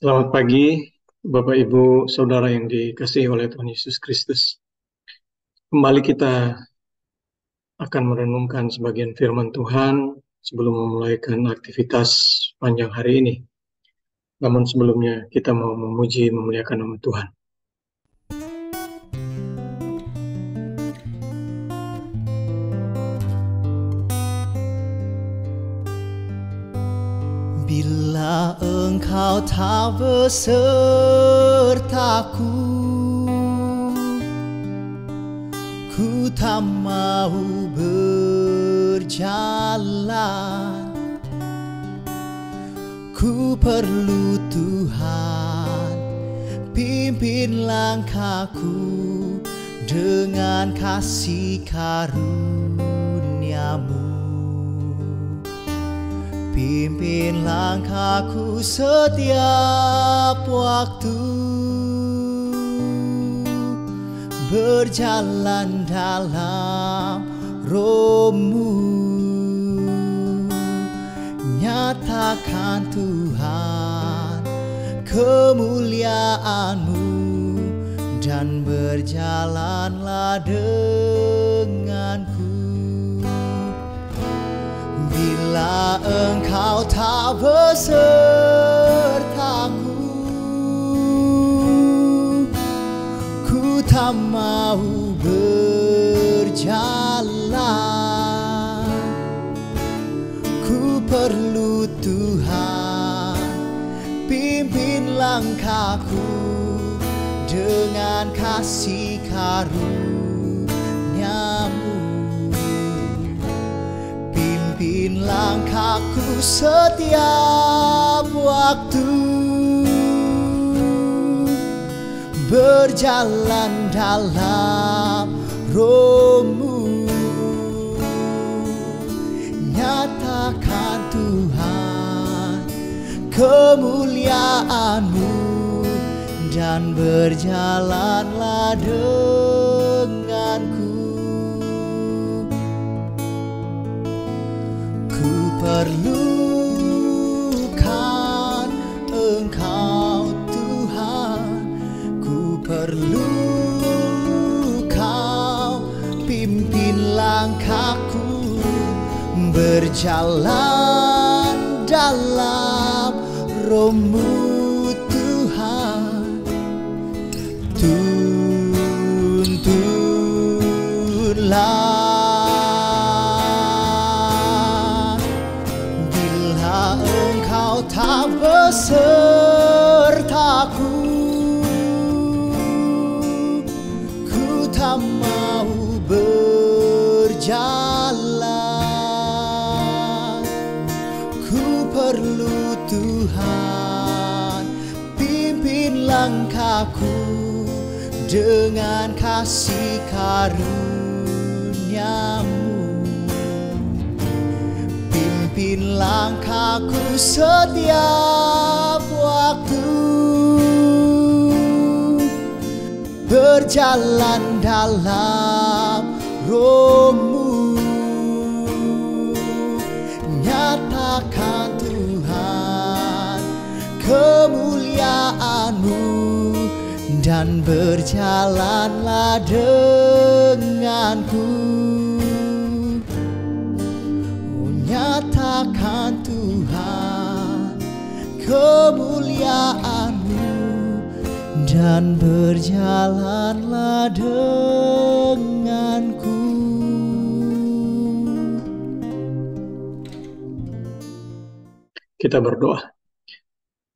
Selamat pagi, Bapak, Ibu, Saudara yang dikasihi oleh Tuhan Yesus Kristus. Kembali kita akan merenungkan sebagian firman Tuhan sebelum memulaikan aktivitas panjang hari ini. Namun sebelumnya kita mau memuji memuliakan nama Tuhan. Bila Engkau tak besertaku, ku tak mau berjalan. Ku perlu Tuhan, pimpin langkahku dengan kasih karunia-Mu. Pimpin langkahku setiap waktu, berjalan dalam Roh-Mu. Nyatakan Tuhan kemuliaan-Mu, dan berjalanlah denganku. Bila Engkau tak besertaku, ku tak mau berjalan. Ku perlu Tuhan, pimpin langkahku dengan kasih karunia-Mu. Pimpin langkahku setiap waktu, berjalan dalam Roh-Mu. Nyatakan Tuhan kemuliaan-Mu, dan berjalanlah denganku. Ku perlukan Engkau Tuhan, ku perlu Kau pimpin langkahku, berjalan dalam Roh-Mu Tuhan. Tuntunlah, bila Engkau tak besertaku, ku tak mau berjalan. Ku perlu Tuhan, pimpin langkahku dengan kasih karunia-Mu. Pimpin langkahku setiap waktu, berjalan dalam Roh-Mu. Nyatakan Tuhan kemuliaan-Mu, dan berjalanlah denganku. Oh, nyatakan Tuhan kemuliaan-Mu, dan berjalanlah denganku. Kita berdoa.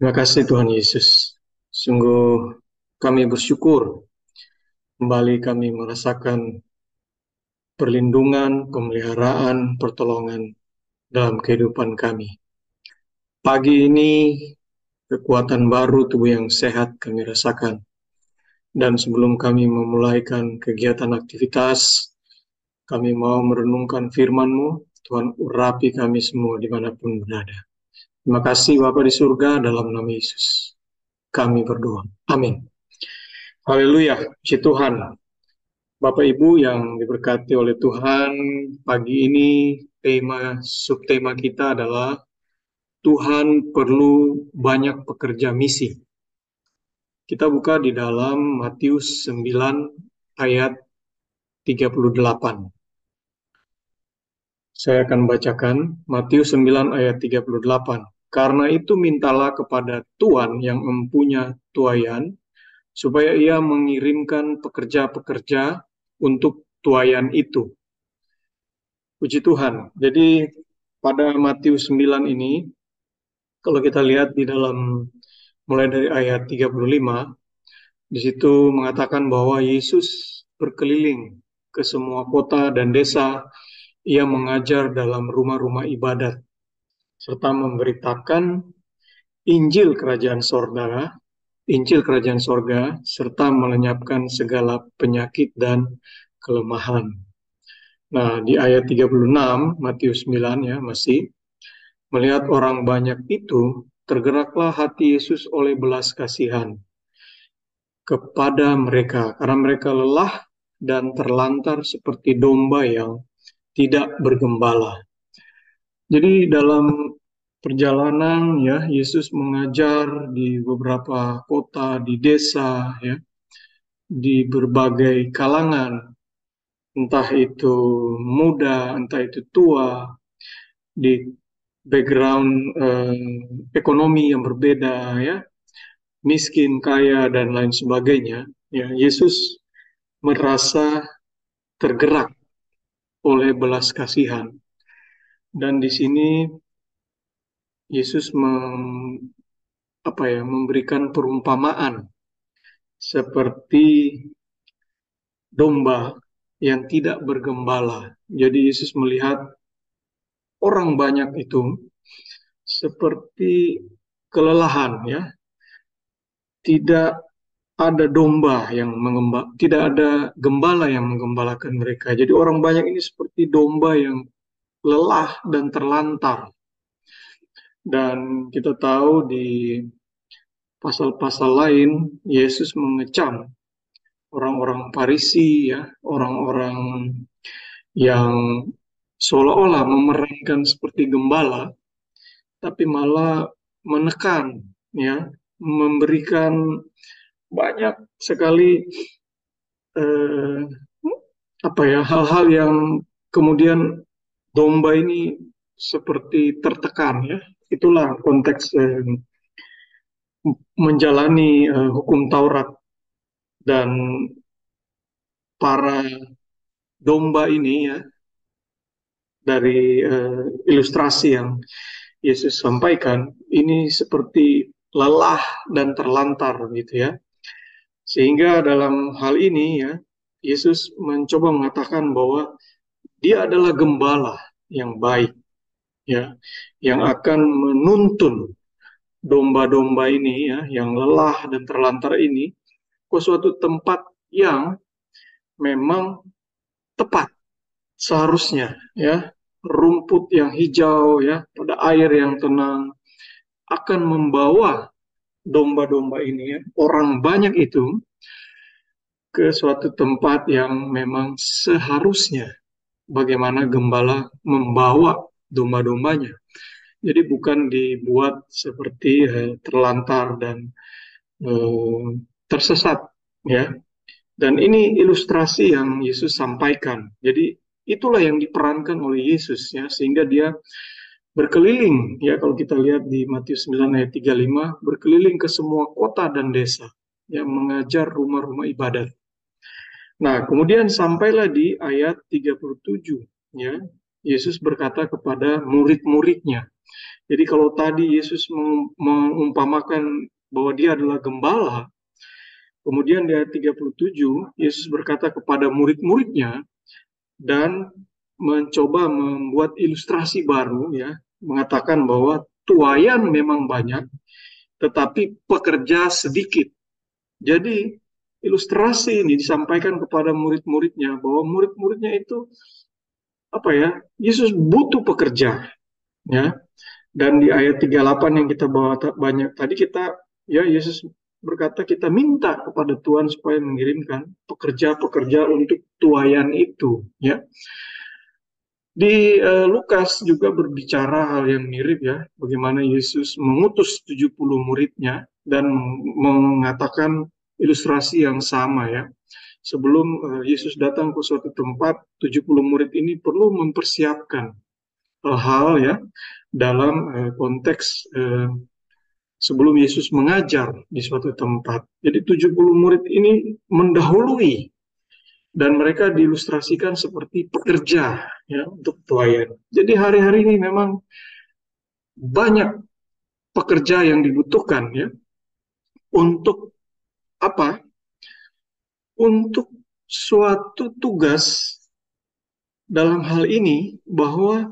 Terima kasih Tuhan Yesus. Sungguh kami bersyukur kembali kami merasakan perlindungan, pemeliharaan, pertolongan dalam kehidupan kami. Pagi ini kekuatan baru, tubuh yang sehat kami rasakan. Dan sebelum kami memulaikan kegiatan aktivitas, kami mau merenungkan firman-Mu. Tuhan, urapi kami semua dimanapun berada. Terima kasih Bapa di surga, dalam nama Yesus kami berdoa. Amin. Haleluya, puji Tuhan. Bapak Ibu yang diberkati oleh Tuhan, pagi ini subtema kita adalah Tuhan perlu banyak pekerja misi. Kita buka di dalam Matius 9 ayat 38. Saya akan bacakan Matius 9 ayat 38. Karena itu mintalah kepada Tuhan yang mempunyai tuayan, supaya ia mengirimkan pekerja-pekerja untuk tuayan itu. Puji Tuhan. Jadi pada Matius 9 ini, kalau kita lihat di dalam mulai dari ayat 35, di situ mengatakan bahwa Yesus berkeliling ke semua kota dan desa. Ia mengajar dalam rumah-rumah ibadat, serta memberitakan Injil Kerajaan Sorga, serta melenyapkan segala penyakit dan kelemahan. Nah, di ayat 36, Matius 9 ya, masih, melihat orang banyak itu, tergeraklah hati Yesus oleh belas kasihan kepada mereka, karena mereka lelah dan terlantar seperti domba yang tidak bergembala. Jadi dalam perjalanan ya, Yesus mengajar di beberapa kota, di desa ya, di berbagai kalangan, entah itu muda, entah itu tua, di background ekonomi yang berbeda ya, miskin, kaya dan lain sebagainya. Ya, Yesus merasa tergerak oleh belas kasihan. Dan di sini Yesus memberikan perumpamaan seperti domba yang tidak bergembala. Jadi Yesus melihat orang banyak itu seperti kelelahan ya. Tidak ada domba yang tidak ada gembala yang menggembalakan mereka. Jadi orang banyak ini seperti domba yang lelah dan terlantar. Dan kita tahu di pasal-pasal lain, Yesus mengecam orang-orang Farisi, ya, orang-orang yang seolah-olah memerankan seperti gembala, tapi malah menekan, ya, memberikan banyak sekali hal-hal yang kemudian domba ini seperti tertekan, ya. Itulah konteks menjalani hukum Taurat, dan para domba ini ya, dari ilustrasi yang Yesus sampaikan ini seperti lelah dan terlantar gitu ya. Sehingga dalam hal ini ya, Yesus mencoba mengatakan bahwa dia adalah gembala yang baik ya, yang akan menuntun domba-domba ini ya, yang lelah dan terlantar ini ke suatu tempat yang memang tepat seharusnya ya, rumput yang hijau ya, pada air yang tenang akan membawa domba-domba ini ya, orang banyak itu ke suatu tempat yang memang seharusnya bagaimana gembala membawa domba-dombanya. Jadi bukan dibuat seperti terlantar dan tersesat ya. Dan ini ilustrasi yang Yesus sampaikan. Jadi itulah yang diperankan oleh Yesus ya, sehingga dia berkeliling ya, kalau kita lihat di Matius 9 ayat 35, berkeliling ke semua kota dan desa yang mengajar rumah-rumah ibadat. Nah, kemudian sampailah di ayat 37 ya. Yesus berkata kepada murid-muridnya. Jadi kalau tadi Yesus mengumpamakan bahwa dia adalah gembala, kemudian di ayat 37, Yesus berkata kepada murid-muridnya dan mencoba membuat ilustrasi baru ya, mengatakan bahwa tuayan memang banyak, tetapi pekerja sedikit. Jadi ilustrasi ini disampaikan kepada murid-muridnya bahwa murid-muridnya itu Yesus butuh pekerja ya. Dan di ayat 38 yang kita bawa banyak tadi, Yesus berkata kita minta kepada Tuhan supaya mengirimkan pekerja-pekerja untuk tuayan itu ya. Di Lukas juga berbicara hal yang mirip ya, bagaimana Yesus mengutus 70 muridnya dan mengatakan ilustrasi yang sama ya. Sebelum Yesus datang ke suatu tempat, 70 murid ini perlu mempersiapkan hal ya dalam konteks sebelum Yesus mengajar di suatu tempat. Jadi 70 murid ini mendahului dan mereka diilustrasikan seperti pekerja ya untuk pelayan. Jadi hari-hari ini memang banyak pekerja yang dibutuhkan ya untuk apa? Untuk suatu tugas dalam hal ini bahwa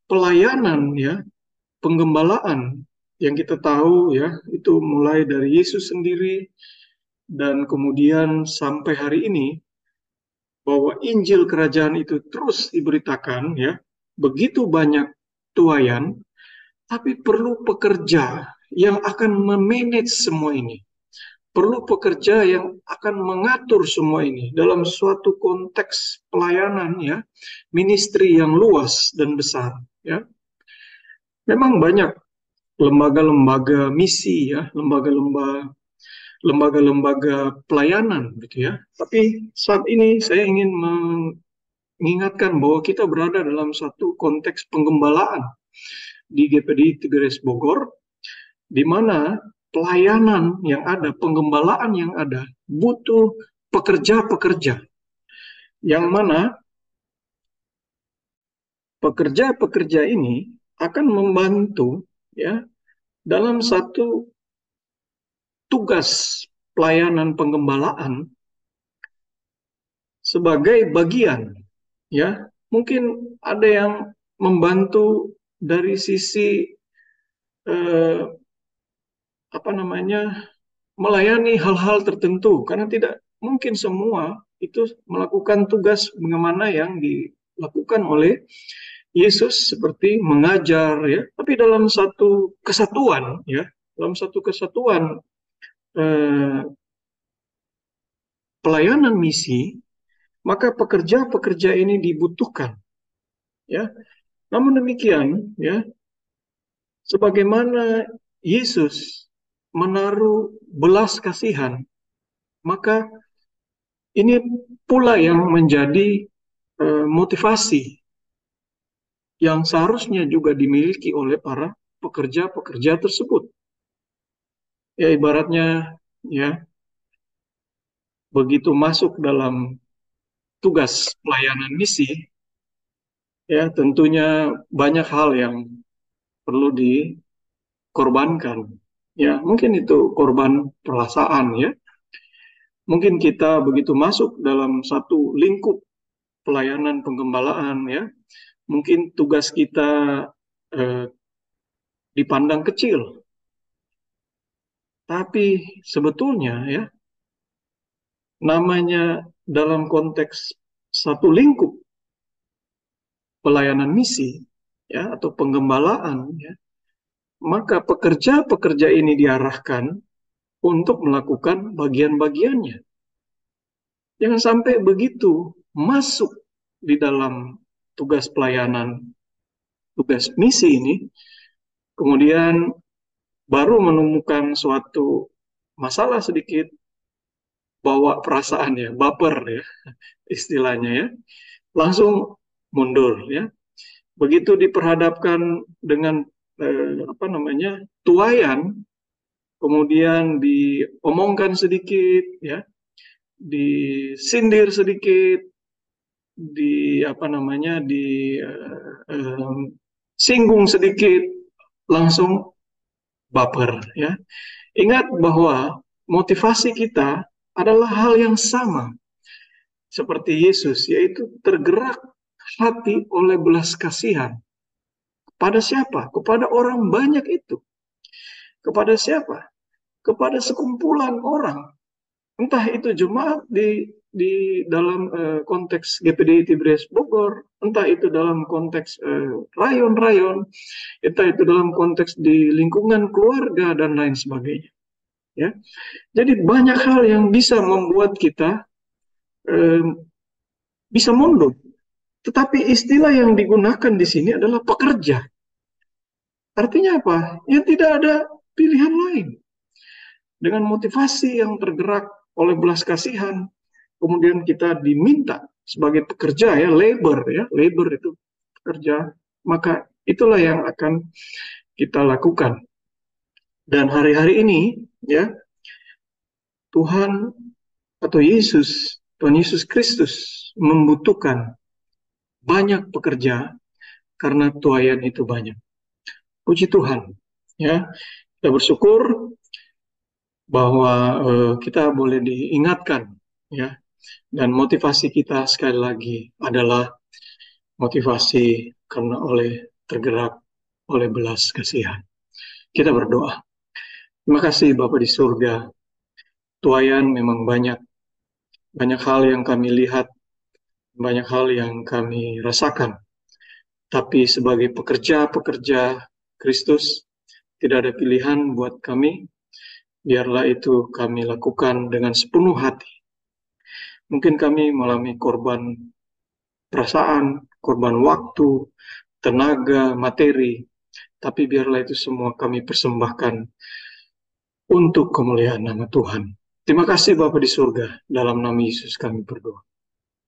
pelayanan ya, penggembalaan yang kita tahu ya, itu mulai dari Yesus sendiri dan kemudian sampai hari ini bahwa Injil Kerajaan itu terus diberitakan ya, begitu banyak tuayan, tapi perlu pekerja yang akan memanage semua ini. Perlu pekerja yang akan mengatur semua ini dalam suatu konteks pelayanan ya, ministry yang luas dan besar ya. Memang banyak lembaga-lembaga misi ya, lembaga-lembaga pelayanan gitu ya. Tapi saat ini saya ingin mengingatkan bahwa kita berada dalam satu konteks penggembalaan di GPDI Tigres Bogor, di mana pelayanan yang ada, penggembalaan yang ada, butuh pekerja-pekerja yang mana pekerja-pekerja ini akan membantu ya dalam satu tugas pelayanan penggembalaan sebagai bagian ya. Mungkin ada yang membantu dari sisi melayani hal-hal tertentu karena tidak mungkin semua itu melakukan tugas bagaimana yang dilakukan oleh Yesus seperti mengajar ya, tapi dalam satu kesatuan ya, dalam satu kesatuan pelayanan misi, maka pekerja-pekerja ini dibutuhkan ya. Namun demikian ya, sebagaimana Yesus menaruh belas kasihan, maka ini pula yang menjadi motivasi yang seharusnya juga dimiliki oleh para pekerja-pekerja tersebut. Ya ibaratnya ya, begitu masuk dalam tugas pelayanan misi, ya tentunya banyak hal yang perlu dikorbankan. Ya mungkin itu korban perasaan ya. Mungkin kita begitu masuk dalam satu lingkup pelayanan penggembalaan ya, mungkin tugas kita dipandang kecil. Tapi sebetulnya ya, namanya dalam konteks satu lingkup pelayanan misi ya atau penggembalaan ya, maka pekerja-pekerja ini diarahkan untuk melakukan bagian-bagiannya. Jangan sampai begitu masuk di dalam tugas pelayanan, tugas misi ini, kemudian baru menemukan suatu masalah sedikit, bawa perasaan ya, baper ya, istilahnya ya, langsung mundur ya. Begitu diperhadapkan dengan tuayan, kemudian diomongkan sedikit ya, disindir sedikit, singgung sedikit, langsung baper ya. Ingat bahwa motivasi kita adalah hal yang sama seperti Yesus, yaitu tergerak hati oleh belas kasihan. Kepada siapa? Kepada orang banyak itu. Kepada siapa? Kepada sekumpulan orang. Entah itu jemaat di dalam konteks GPDI Tigres Bogor, entah itu dalam konteks rayon-rayon, entah itu dalam konteks di lingkungan keluarga dan lain sebagainya. Ya, jadi banyak hal yang bisa membuat kita bisa mundur Tetapi istilah yang digunakan di sini adalah pekerja. Artinya apa? Ya tidak ada pilihan lain. Dengan motivasi yang tergerak oleh belas kasihan, kemudian kita diminta sebagai pekerja, ya, labor itu pekerja, maka itulah yang akan kita lakukan. Dan hari-hari ini, ya, Tuhan Tuhan Yesus Kristus membutuhkan banyak pekerja karena tuaian itu banyak. Puji Tuhan, ya. Kita bersyukur bahwa kita boleh diingatkan, ya. Dan motivasi kita sekali lagi adalah motivasi karena tergerak oleh belas kasihan. Kita berdoa. Terima kasih Bapa di surga. Tuaian memang banyak. Banyak hal yang kami lihat, banyak hal yang kami rasakan. Tapi sebagai pekerja Kristus, tidak ada pilihan buat kami. Biarlah itu kami lakukan dengan sepenuh hati. Mungkin kami mengalami korban perasaan, korban waktu, tenaga, materi. Tapi biarlah itu semua kami persembahkan untuk kemuliaan nama Tuhan. Terima kasih Bapa di surga. Dalam nama Yesus kami berdoa.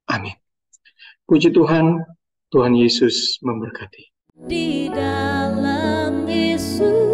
Amin. Puji Tuhan, Tuhan Yesus memberkati. Di dalam Yesus